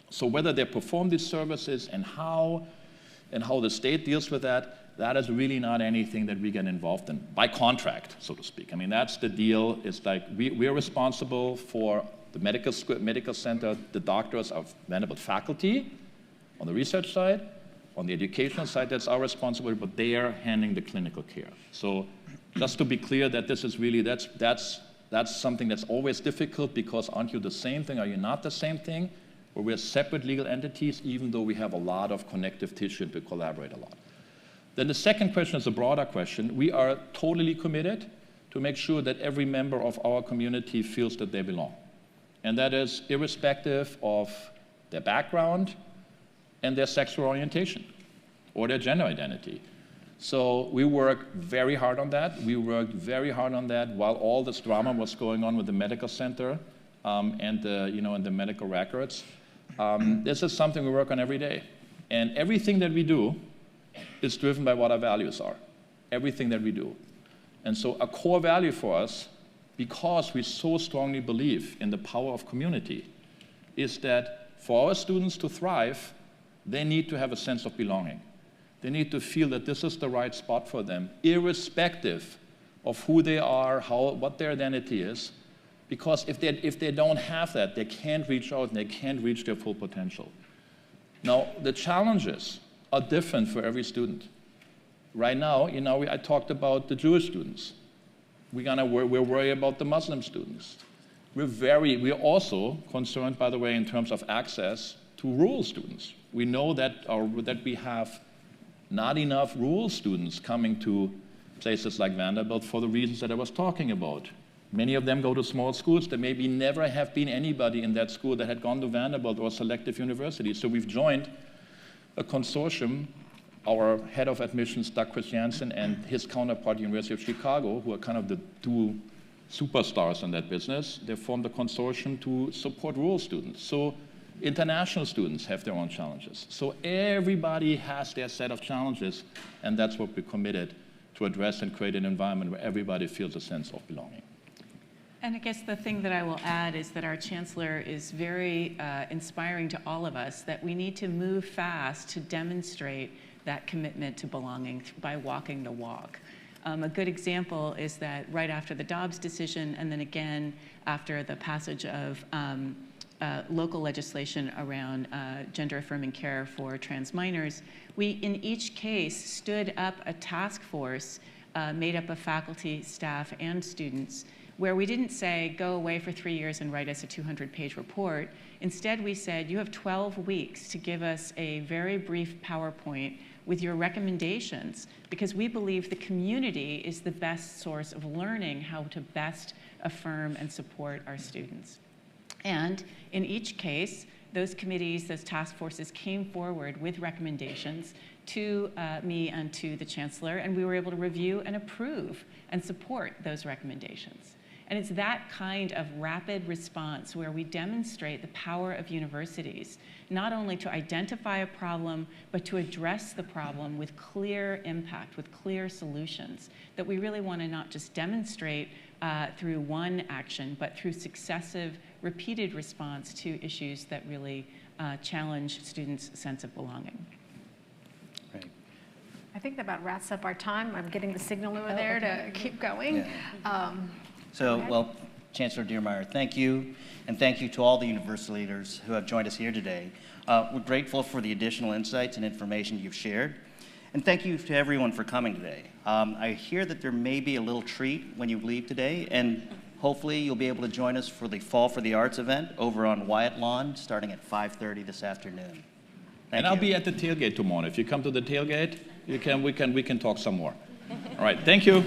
So whether they perform these services and how the state deals with that, that is really not anything that we get involved in by contract, so to speak. I mean, that's the deal. It's like we're responsible for the medical center, the doctors of Vanderbilt faculty on the research side. On the educational side, that's our responsibility, but they are handling the clinical care. So just to be clear that this is really, that's something that's always difficult, because aren't you the same thing? Are you not the same thing? Or we're separate legal entities, even though we have a lot of connective tissue and we collaborate a lot. Then the second question is a broader question. We are totally committed to make sure that every member of our community feels that they belong. And that is irrespective of their background and their sexual orientation or their gender identity. So we work very hard on that. We worked very hard on that while all this drama was going on with the medical center and the medical records. This is something we work on every day. And everything that we do is driven by what our values are. Everything that we do. And so a core value for us, because we so strongly believe in the power of community, is that for our students to thrive, they need to have a sense of belonging. They need to feel that this is the right spot for them, irrespective of who they are, what their identity is. Because if they don't have that, they can't reach out and they can't reach their full potential. Now, the challenges are different for every student. Right now, I talked about the Jewish students. We're worried about the Muslim students. We're also concerned, by the way, in terms of access to rural students. We know that we have not enough rural students coming to places like Vanderbilt for the reasons that I was talking about. Many of them go to small schools. There maybe never have been anybody in that school that had gone to Vanderbilt or selective universities. So we've joined a consortium, our head of admissions, Doug Christiansen, and his counterpart, University of Chicago, who are kind of the two superstars in that business. They formed a consortium to support rural students. So international students have their own challenges. So everybody has their set of challenges, and that's what we're committed to address and create an environment where everybody feels a sense of belonging. And I guess the thing that I will add is that our chancellor is very inspiring to all of us, that we need to move fast to demonstrate that commitment to belonging by walking the walk. A good example is that right after the Dobbs decision, and then again after the passage of local legislation around gender-affirming care for trans minors, we in each case stood up a task force made up of faculty, staff, and students, where we didn't say, go away for 3 years and write us a 200-page report. Instead, we said, you have 12 weeks to give us a very brief PowerPoint with your recommendations, because we believe the community is the best source of learning how to best affirm and support our students. And in each case, those committees, those task forces came forward with recommendations to me and to the chancellor, and we were able to review and approve and support those recommendations. And it's that kind of rapid response where we demonstrate the power of universities, not only to identify a problem, but to address the problem with clear impact, with clear solutions, that we really want to not just demonstrate through one action, but through successive, repeated response to issues that really challenge students' sense of belonging. Right. I think that about wraps up our time. I'm getting the signal over there to keep going. Yeah. Well, Chancellor Diermeier, thank you, and thank you to all the university leaders who have joined us here today. We're grateful for the additional insights and information you've shared, and thank you to everyone for coming today. I hear that there may be a little treat when you leave today, and hopefully you'll be able to join us for the Fall for the Arts event over on Wyatt Lawn, starting at 5:30 this afternoon. Thank you. I'll be at the tailgate tomorrow. If you come to the tailgate, we can talk some more. All right, thank you.